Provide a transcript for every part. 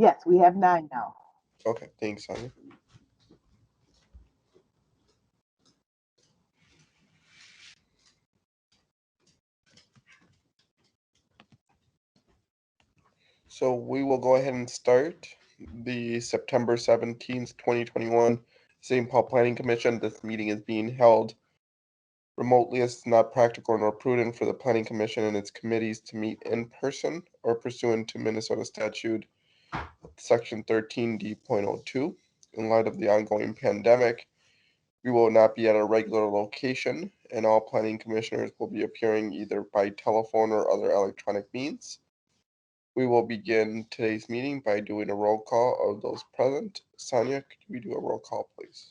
Yes, we have 9 now. Okay, thanks, Sonia. So we will go ahead and start the September 17th, 2021 St. Paul Planning Commission. This meeting is being held remotely as it's not practical nor prudent for the Planning Commission and its committees to meet in person or pursuant to Minnesota statute section 13D.02. In light of the ongoing pandemic, we will not be at a regular location, and all planning commissioners will be appearing either by telephone or other electronic means. We will begin today's meeting by doing a roll call of those present. Sonia, could we do a roll call, please?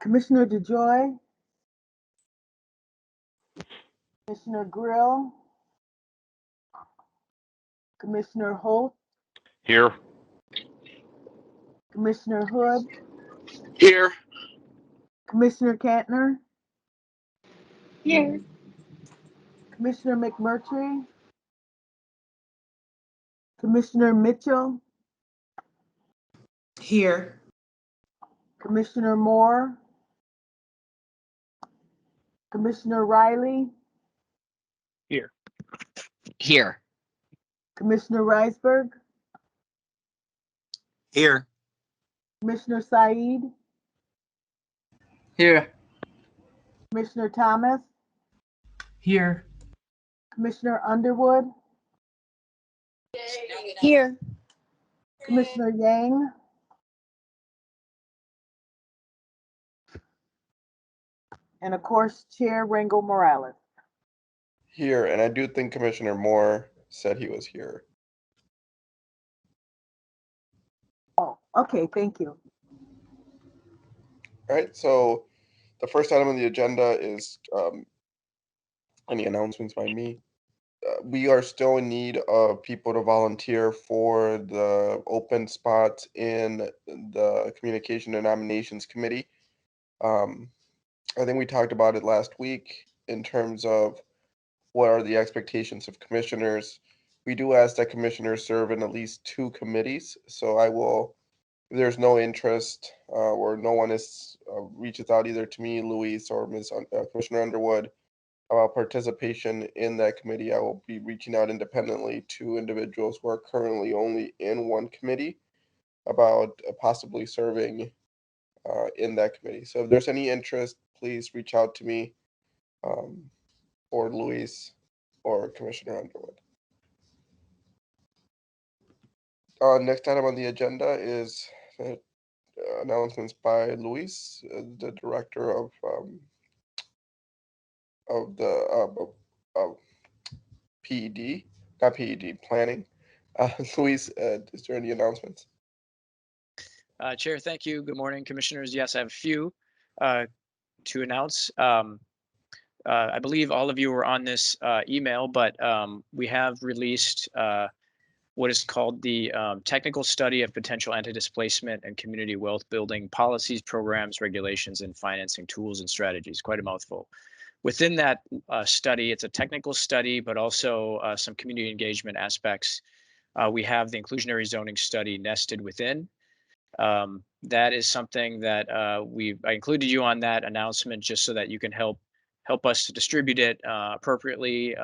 Commissioner DeJoy, Commissioner Grill, Commissioner Holt, Here. Commissioner Hood, Here. Commissioner Kantner, Here. Commissioner McMurtry, Commissioner Mitchell, Here. Commissioner Moore, Commissioner Riley, Here. Here. Commissioner Reisberg, Here. Commissioner Said, Here. Commissioner Thomas, Here. Commissioner Underwood, Here. Commissioner Yang, and of course, Chair Rangel Morales. Here, and I do think Commissioner Moore said he was here. Oh, okay, thank you. All right, so the first item on the agenda is any announcements by me. We are still in need of people to volunteer for the open spots in the Communication and Nominations Committee. I think we talked about it last week in terms of what are the expectations of commissioners. We do ask that commissioners serve in at least 2 committees. So I will, if there's no interest or no one is reaches out either to me, Luis, or Commissioner Underwood about participation in that committee, I will be reaching out independently to individuals who are currently only in one committee about possibly serving in that committee. So if there's any interest, please reach out to me or Luis or Commissioner Underwood. Next item on the agenda is announcements by Luis, the director of PED, not PED, planning. Luis, is there any announcements? Chair, thank you. Good morning, commissioners. Yes, I have a few to announce. I believe all of you were on this email, but we have released what is called the Technical Study of Potential Anti-Displacement and Community Wealth Building Policies, Programs, Regulations, and Financing Tools and Strategies. Quite a mouthful. Within that study, it's a technical study, but also some community engagement aspects. We have the inclusionary zoning study nested within. That is something that I included you on that announcement just so that you can help us to distribute it appropriately,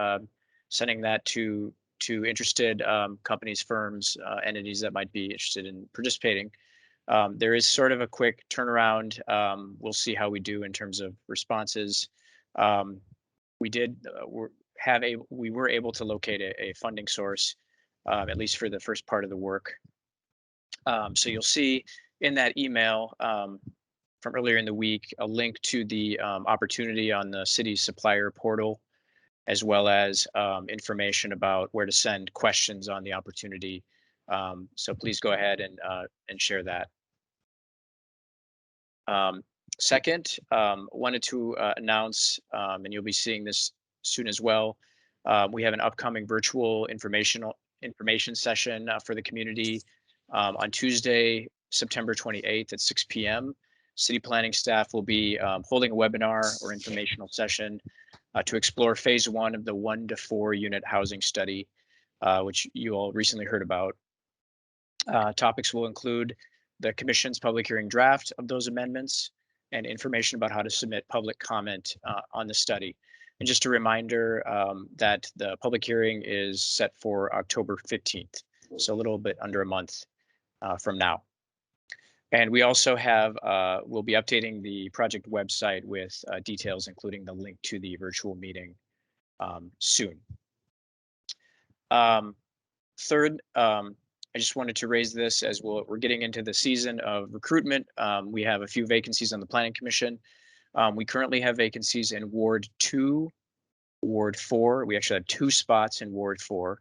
sending that to interested companies, firms, entities that might be interested in participating. There is sort of a quick turnaround. We'll see how we do in terms of responses. We were able to locate a funding source, at least for the first part of the work. So you'll see in that email from earlier in the week a link to the opportunity on the city's supplier portal, as well as information about where to send questions on the opportunity. So please go ahead and share that. Second, wanted to announce, and you'll be seeing this soon as well, we have an upcoming virtual information session for the community on Tuesday, September 28th at 6 p.m. City planning staff will be holding a webinar or informational session to explore phase 1 of the 1 to 4 unit housing study which you all recently heard about. Topics will include the Commission's public hearing draft of those amendments and information about how to submit public comment on the study. And just a reminder that the public hearing is set for October 15th, so a little bit under a month from now. And we also have, we'll be updating the project website with details, including the link to the virtual meeting soon. Third, I just wanted to raise this as we're getting into the season of recruitment. We have a few vacancies on the Planning Commission. We currently have vacancies in Ward 2, Ward 4. We actually have 2 spots in Ward 4,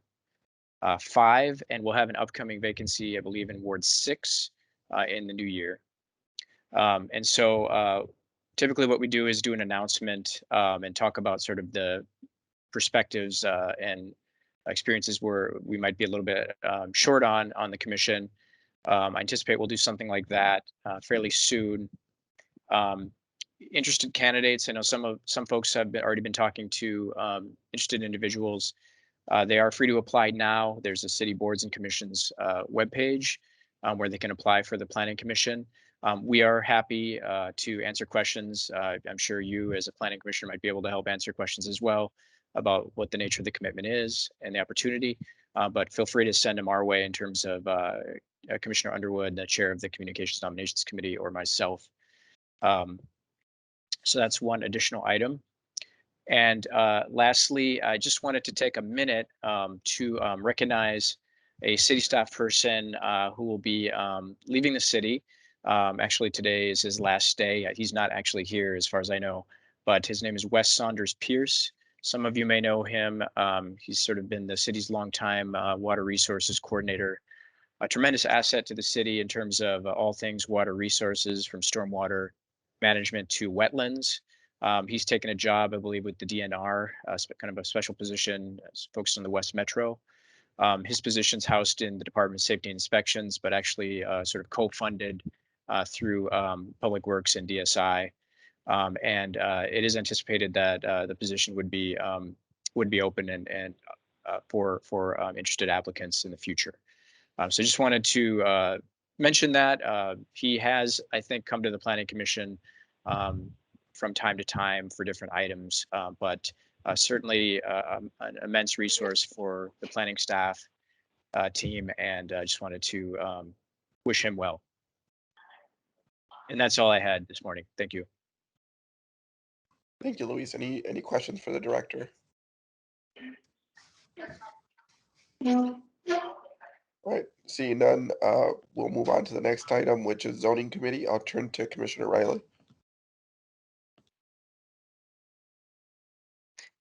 5, and we'll have an upcoming vacancy, I believe, in Ward 6 in the new year. And so typically what we do is do an announcement and talk about sort of the perspectives and experiences where we might be a little bit short on the commission. I anticipate we'll do something like that fairly soon. Interested candidates, I know some folks have already been talking to interested individuals. They are free to apply now. There's a city boards and commissions webpage where they can apply for the Planning Commission. We are happy to answer questions. I'm sure you as a planning commissioner might be able to help answer questions as well about what the nature of the commitment is and the opportunity, but feel free to send them our way in terms of Commissioner Underwood, the chair of the Communications Nominations Committee, or myself. So that's one additional item. And lastly, I just wanted to take a minute to recognize a city staff person who will be leaving the city. Actually, today is his last day. He's not actually here as far as I know, but his name is Wes Saunders Pierce. Some of you may know him. He's sort of been the city's longtime water resources coordinator, a tremendous asset to the city in terms of all things water resources, from stormwater management to wetlands. He's taken a job, I believe, with the DNR, kind of a special position focused on the West Metro. His position's housed in the Department of Safety and Inspections, but actually sort of co-funded through Public Works and DSI. And it is anticipated that the position would be open and for interested applicants in the future. So just wanted to mention that he has, I think, come to the Planning Commission from time to time for different items, but certainly an immense resource for the planning staff team, and I just wanted to wish him well. And that's all I had this morning. Thank you. Thank you, Luis. Any questions for the director? All right, seeing none, we'll move on to the next item, which is zoning committee. I'll turn to Commissioner Riley.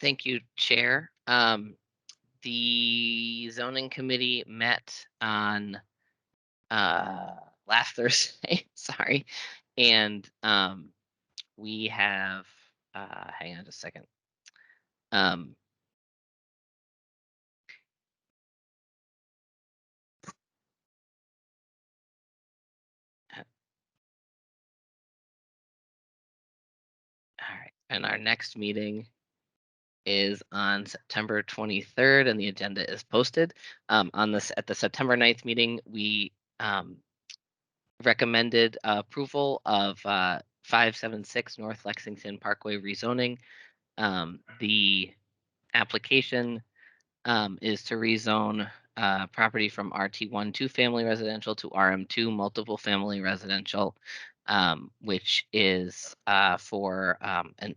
Thank you, Chair. The zoning committee met on last Thursday, sorry, and we have, hang on just a second. All right, and our next meeting is on September 23rd, and the agenda is posted. At the September 9th meeting, we recommended approval of 576 North Lexington Parkway rezoning. The application is to rezone property from RT1 2-family residential to RM2 multiple family residential, which is for an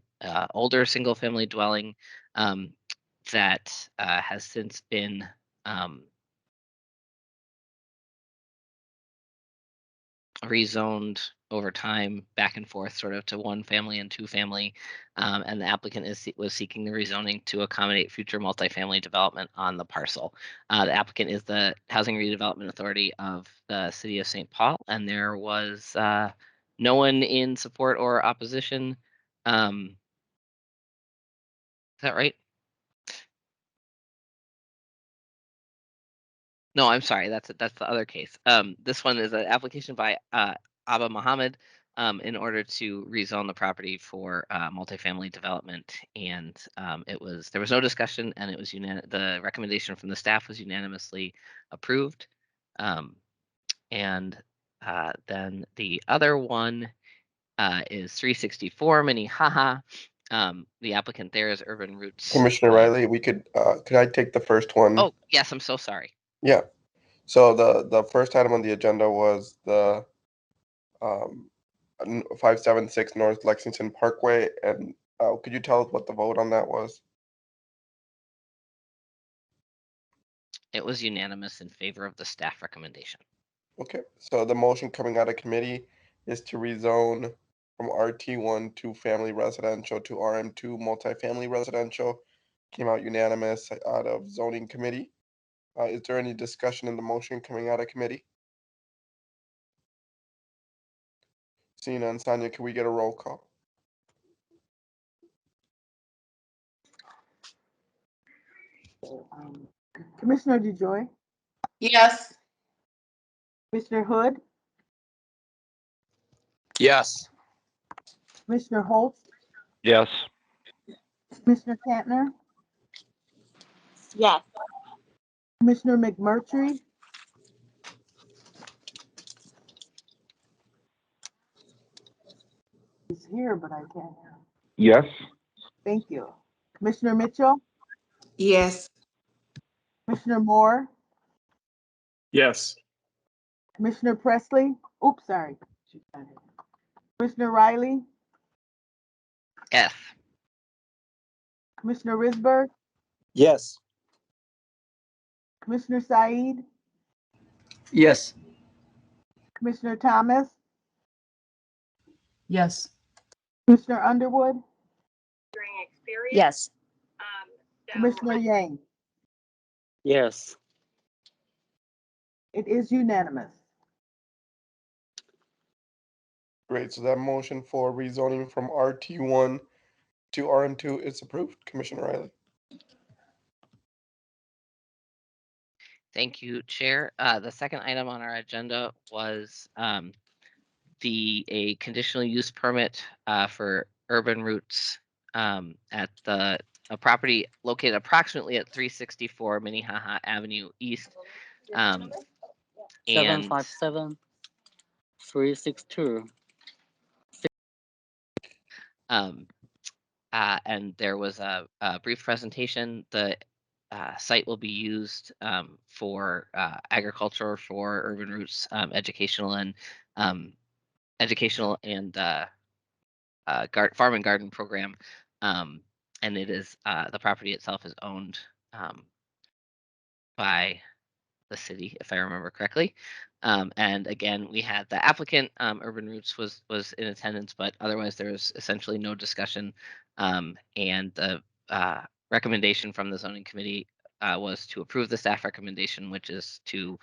older single family dwelling that has since been rezoned over time back and forth sort of to 1-family and 2-family, and the applicant was seeking the rezoning to accommodate future multifamily development on the parcel. The applicant is the Housing Redevelopment Authority of the City of St. Paul, and there was no one in support or opposition. Is that right? No, I'm sorry. That's the other case. This one is an application by Abba Mohammed in order to rezone the property for multifamily development, and there was no discussion, and it was the recommendation from the staff was unanimously approved. And then the other one is 364 Minnehaha. The applicant there is Urban Roots. Commissioner Riley, we could I take the first one? Oh, yes, I'm so sorry. Yeah. So the first item on the agenda was the 576 North Lexington Parkway, and could you tell us what the vote on that was? It was unanimous in favor of the staff recommendation. Okay, so the motion coming out of committee is to rezone from RT1 to family residential to RM2 multifamily residential. Came out unanimous out of zoning committee. Is there any discussion in the motion coming out of committee? Seeing none, Sonia, can we get a roll call? Commissioner DeJoy, Yes. Commissioner Hood, Yes. Commissioner Holtz, Yes. Commissioner Kantner, Yes. Commissioner McMurtry, he's here, but I can't hear him. Yes. Thank you. Commissioner Mitchell, Yes. Commissioner Moore, Yes. Commissioner Presley, oops, sorry. Commissioner Riley, Yes. Commissioner Risberg, Yes. Commissioner Said, Yes. Commissioner Thomas, Yes. Commissioner Underwood, Yes. Commissioner Yang. Yes. It is unanimous. Great, so that motion for rezoning from RT1 to RM2 is approved. Commissioner Riley. Thank you, Chair. The second item on our agenda was a conditional use permit for Urban Roots at a property located approximately at 364 Minnehaha Avenue East. And 757 362. And there was a brief presentation. The site will be used for agriculture, for Urban Roots educational and farm and garden program. And it is the property itself is owned by the city, if I remember correctly. And again, we had the applicant, Urban Roots was in attendance, but otherwise there was essentially no discussion. And the recommendation from the zoning committee was to approve the staff recommendation, which is to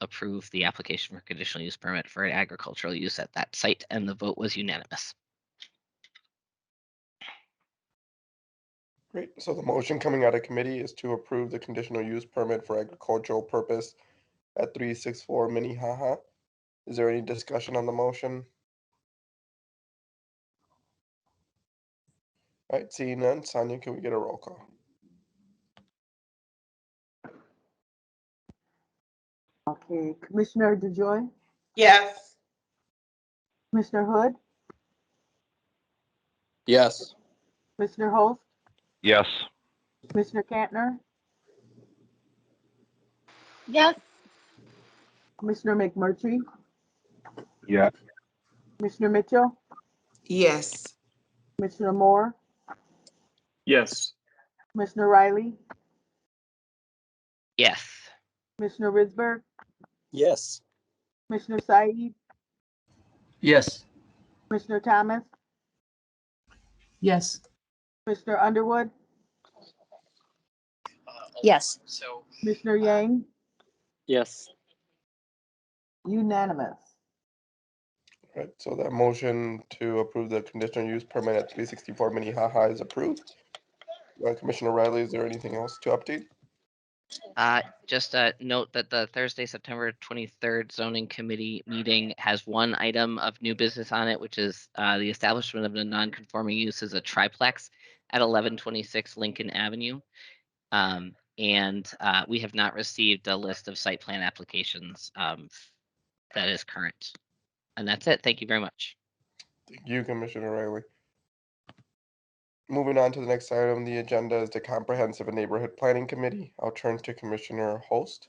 approve the application for conditional use permit for agricultural use at that site, and the vote was unanimous. Great, so the motion coming out of committee is to approve the conditional use permit for agricultural purpose at 364 Minnehaha. Is there any discussion on the motion? All right, seeing none, Sonia, can we get a roll call? Okay, Commissioner DeJoy, Yes. Commissioner Hood, Yes. Commissioner Holtz, Yes. Commissioner Kantner, Yes. Commissioner McMurtry, Yes. Commissioner Mitchell, Yes. Commissioner Moore, Yes. Commissioner Riley, Yes. Commissioner Risberg, Yes. Commissioner Said, Yes. Commissioner Thomas, Yes. Commissioner Underwood, Yes. Commissioner Yang, Yes. unanimous. All right, so that motion to approve the conditional use permit at 364 Minnehaha is approved. Commissioner Riley, is there anything else to update? Just a note that the Thursday, September 23rd zoning committee meeting has one item of new business on it, which is the establishment of a non-conforming use as a triplex at 1126 Lincoln Avenue. And we have not received a list of site plan applications that is current. And that's it. Thank you very much. Thank you, Commissioner Riley. Moving on to the next item on the agenda is the Comprehensive and Neighborhood Planning Committee. I'll turn to Commissioner Holst.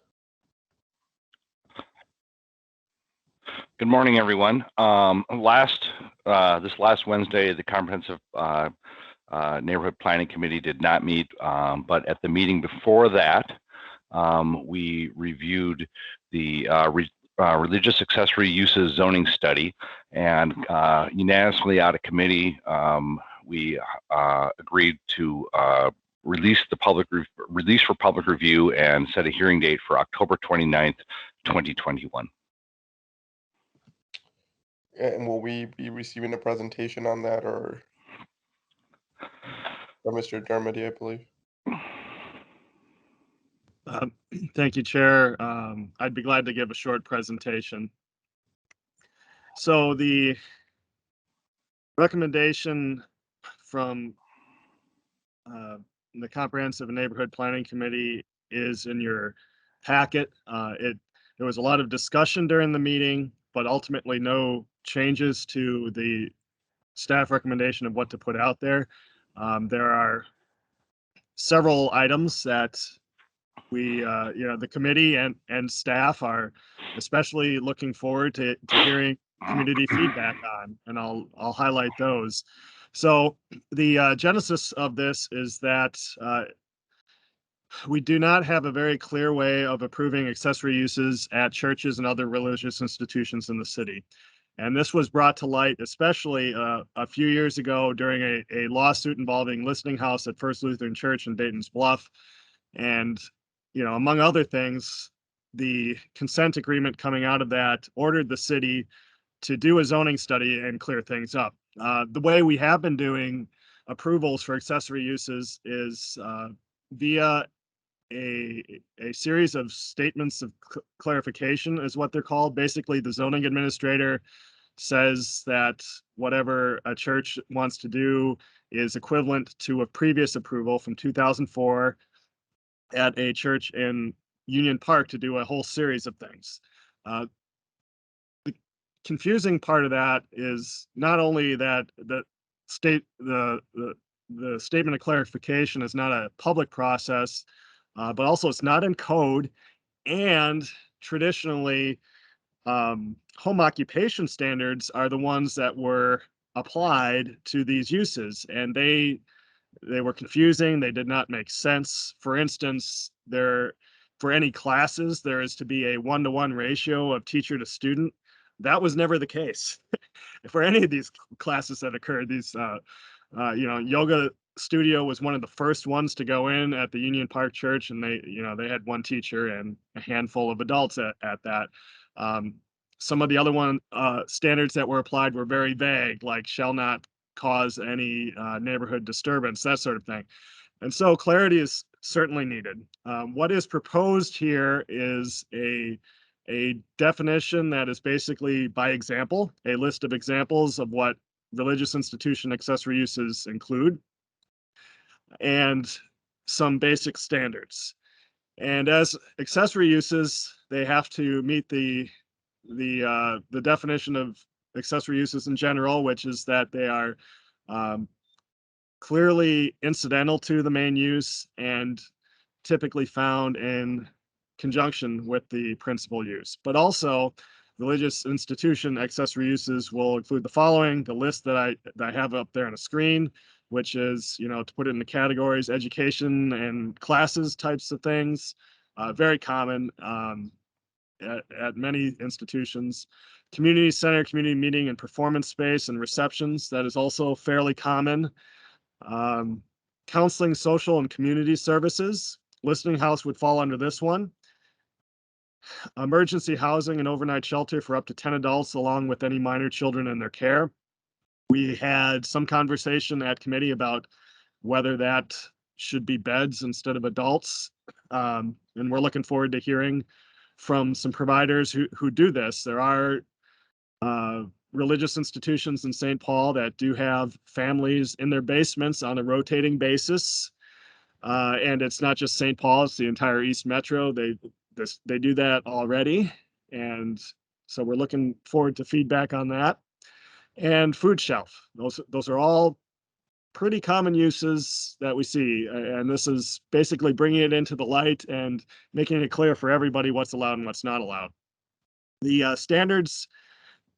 Good morning, everyone. This last Wednesday, the Comprehensive Neighborhood Planning Committee did not meet, but at the meeting before that, we reviewed the religious accessory uses zoning study, and unanimously out of committee, we agreed to release for public review and set a hearing date for October 29th, 2021. And will we be receiving a presentation on that, or Mr. Dermody, I believe? Thank you, Chair. I'd be glad to give a short presentation. So the recommendation from the Comprehensive and Neighborhood Planning Committee is in your packet. There was a lot of discussion during the meeting, but ultimately no changes to the staff recommendation of what to put out there. There are several items that we, the committee and staff are especially looking forward to hearing community feedback on, and I'll highlight those. So the genesis of this is that we do not have a very clear way of approving accessory uses at churches and other religious institutions in the city. And this was brought to light, especially a few years ago during a lawsuit involving Listening House at First Lutheran Church in Dayton's Bluff. And, among other things, the consent agreement coming out of that ordered the city to do a zoning study and clear things up. The way we have been doing approvals for accessory uses is via a series of statements of clarification is what they're called. Basically, the zoning administrator says that whatever a church wants to do is equivalent to a previous approval from 2004 at a church in Union Park to do a whole series of things. The confusing part of that is not only that the statement of clarification is not a public process, but also it's not in code, and traditionally home occupation standards are the ones that were applied to these uses, and they were confusing. They did not make sense. For instance, for any classes, there is to be a 1-to-1 ratio of teacher to student. That was never the case for any of these classes that occurred. These, yoga studio was one of the first ones to go in at the Union Park Church, and they had one teacher and a handful of adults at that. Some of the other standards that were applied were very vague, like shall not cause any neighborhood disturbance, that sort of thing. And so clarity is certainly needed. What is proposed here is a definition that is basically by example, a list of examples of what religious institution accessory uses include, and some basic standards. And as accessory uses, they have to meet the definition of accessory uses in general, which is that they are clearly incidental to the main use and typically found in conjunction with the principal use. But also, religious institution accessory uses will include the following: the list that I have up there on a screen, which is, to put it in the categories, education and classes types of things, very common at many institutions. Community center, community meeting and performance space and receptions, that is also fairly common. Counseling, social and community services, Listening House would fall under this one. Emergency housing and overnight shelter for up to 10 adults, along with any minor children in their care. We had some conversation at committee about whether that should be beds instead of adults. And we're looking forward to hearing from some providers who do this. There are religious institutions in St. Paul that do have families in their basements on a rotating basis. And it's not just St. Paul, it's the entire East Metro. They do that already. And so we're looking forward to feedback on that. And food shelf. Those are all pretty common uses that we see. And this is basically bringing it into the light and making it clear for everybody what's allowed and what's not allowed. The standards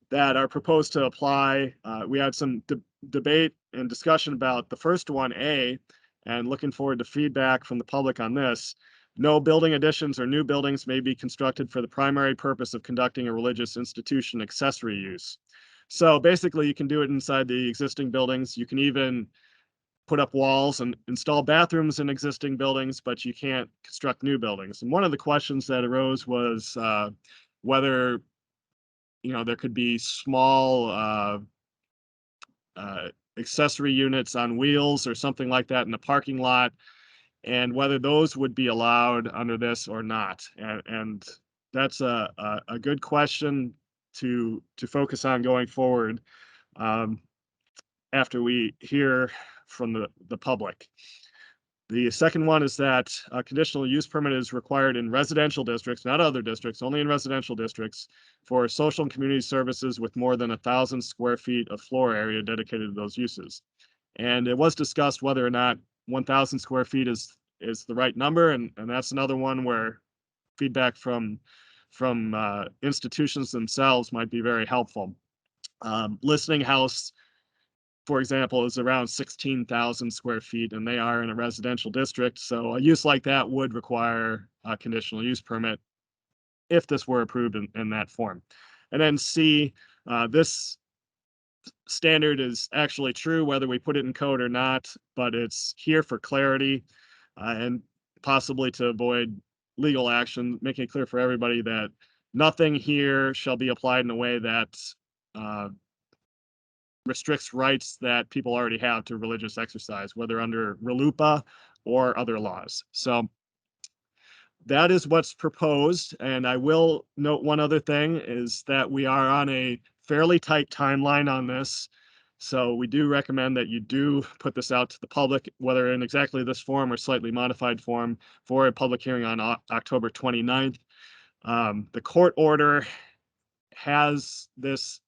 that are proposed to apply, we had some debate and discussion about the first one, A, and looking forward to feedback from the public on this. No building additions or new buildings may be constructed for the primary purpose of conducting a religious institution accessory use. So basically, you can do it inside the existing buildings. You can even put up walls and install bathrooms in existing buildings, but you can't construct new buildings. And one of the questions that arose was whether there could be small accessory units on wheels or something like that in the parking lot, and whether those would be allowed under this or not. And that's a good question to focus on going forward after we hear from the public. The second one is that a conditional use permit is required in residential districts, not other districts, only in residential districts, for social and community services with more than 1,000 square feet of floor area dedicated to those uses. And it was discussed whether or not 1,000 square feet is the right number, and that's another one where feedback from institutions themselves might be very helpful. Listening House, for example, is around 16,000 square feet, and they are in a residential district. So a use like that would require a conditional use permit if this were approved in that form. And then C, this standard is actually true whether we put it in code or not, but it's here for clarity and possibly to avoid legal action, making it clear for everybody that nothing here shall be applied in a way that restricts rights that people already have to religious exercise, whether under RLUIPA or other laws. So that is what's proposed. And I will note one other thing is that we are on a fairly tight timeline on this. So we do recommend that you do put this out to the public, whether in exactly this form or slightly modified form, for a public hearing on October 29th. The court order has this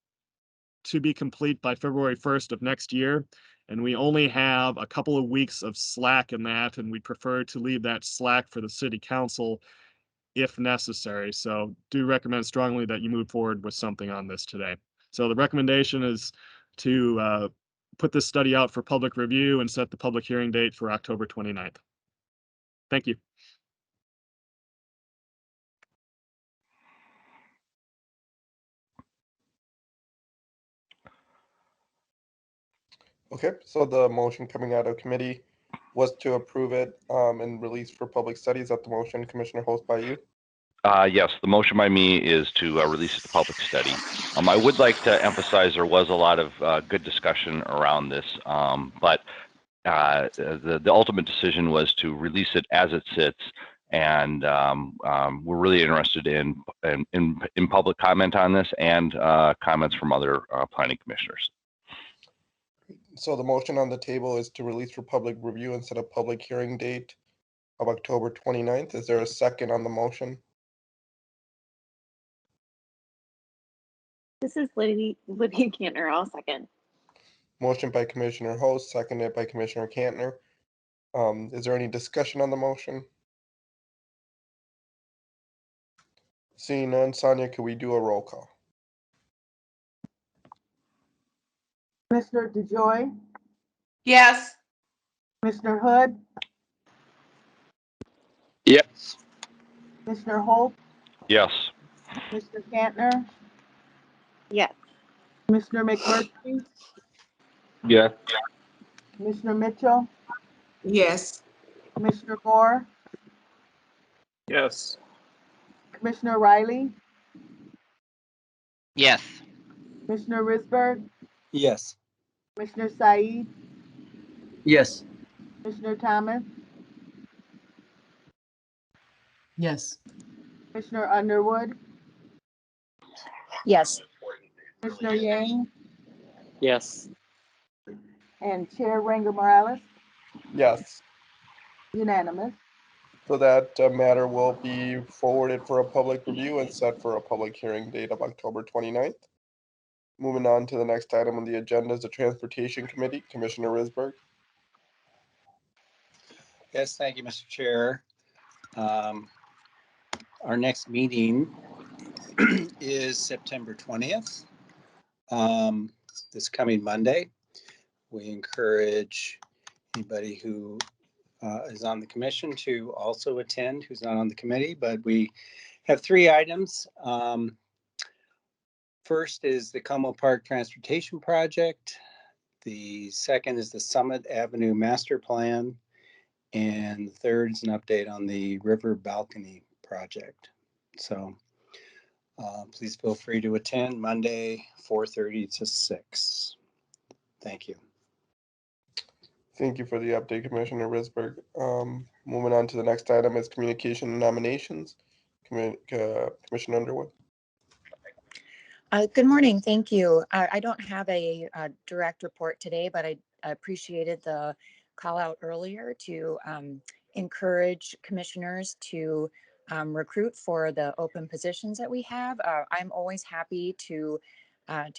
to be complete by February 1st of next year. And we only have a couple of weeks of slack in that, and we prefer to leave that slack for the city council if necessary. So do recommend strongly that you move forward with something on this today. So the recommendation is to put this study out for public review and set the public hearing date for October 29th. Thank you. Okay, so the motion coming out of committee was to approve it and release for public studies. Is that the motion, Commissioner Host, by you? Yes, the motion by me is to release it to public study. I would like to emphasize there was a lot of good discussion around this, but the ultimate decision was to release it as it sits, and we're really interested in public comment on this and comments from other planning commissioners. So the motion on the table is to release for public review and set a public hearing date of October 29th. Is there a second on the motion? This is Lydia Kantner. I'll second. Motion by Commissioner Host, seconded by Commissioner Kantner. Is there any discussion on the motion? Seeing none, Sonia, could we do a roll call? Commissioner DeJoy, Yes. Commissioner Hood, Yes. Commissioner Holt, Yes. Commissioner Kantner, Yes. Commissioner McMurtry, Yes. Commissioner Mitchell, Yes. Commissioner Moore, Yes. Commissioner Riley, Yes. Commissioner Risberg, Yes. Commissioner Said, Yes. Commissioner Thomas, Yes. Commissioner Underwood, Yes. Commissioner Yang, Yes. and Chair Rangel Morales, Yes. unanimous. So that matter will be forwarded for a public review and set for a public hearing date of October 29th. Moving on to the next item on the agenda is the Transportation Committee. Commissioner Risberg. Yes, thank you, Mr. Chair. Our next meeting is September 20th, this coming Monday. We encourage anybody who is on the commission to also attend, who's not on the committee, but we have 3 items. First is the Como Park Transportation Project. The second is the Summit Avenue Master Plan. And the third is an update on the River Balcony Project. So please feel free to attend Monday, 4:30 to 6. Thank you. Thank you for the update, Commissioner Risberg. Moving on to the next item is communication and nominations. Commissioner Underwood. Good morning. Thank you. I don't have a direct report today, but I appreciated the call out earlier to encourage commissioners to recruit for the open positions that we have. I'm always happy to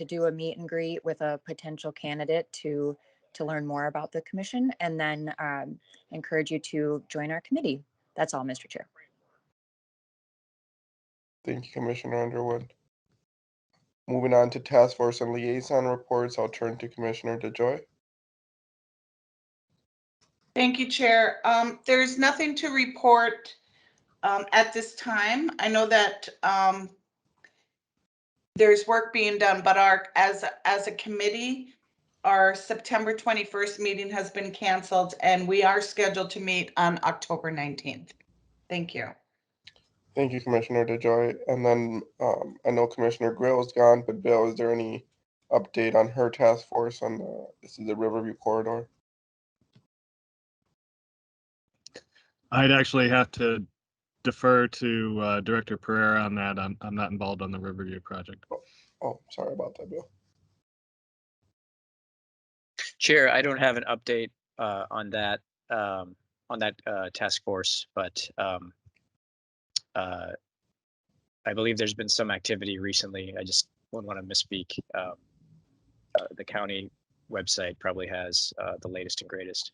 do a meet and greet with a potential candidate to learn more about the commission, and then encourage you to join our committee. That's all, Mr. Chair. Thank you, Commissioner Underwood. Moving on to task force and liaison reports, I'll turn to Commissioner DeJoy. Thank you, Chair. There's nothing to report at this time. I know that there's work being done, but as a committee, our September 21st meeting has been canceled, and we are scheduled to meet on October 19th. Thank you. Thank you, Commissioner DeJoy. And then I know Commissioner Grill is gone, but Bill, is there any update on her task force on this is the Riverview Corridor? I'd actually have to defer to Director Pereira on that. I'm not involved on the Riverview project. Oh, sorry about that, Bill. Chair, I don't have an update on that task force, but I believe there's been some activity recently. I just wouldn't want to misspeak. The county website probably has the latest and greatest.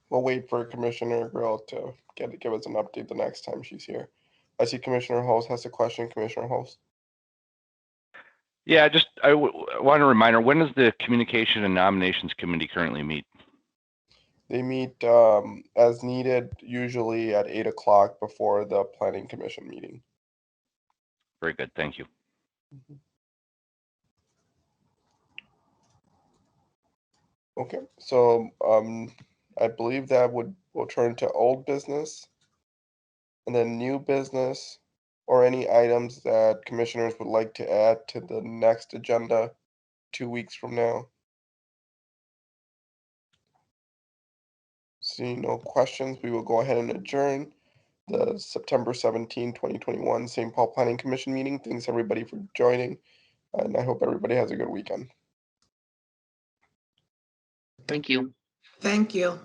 We'll wait for Commissioner Grill to give us an update the next time she's here. I see Commissioner Holst has a question. Commissioner Holst. Yeah, I want a reminder, when does the Communication and Nominations Committee currently meet? They meet as needed, usually at 8 o'clock before the Planning Commission meeting. Very good, thank you. Okay, so I believe that we'll turn to old business and then new business, or any items that commissioners would like to add to the next agenda 2 weeks from now. Seeing no questions, we will go ahead and adjourn the September 17, 2021 St. Paul Planning Commission meeting. Thanks everybody for joining, and I hope everybody has a good weekend. Thank you. Thank you.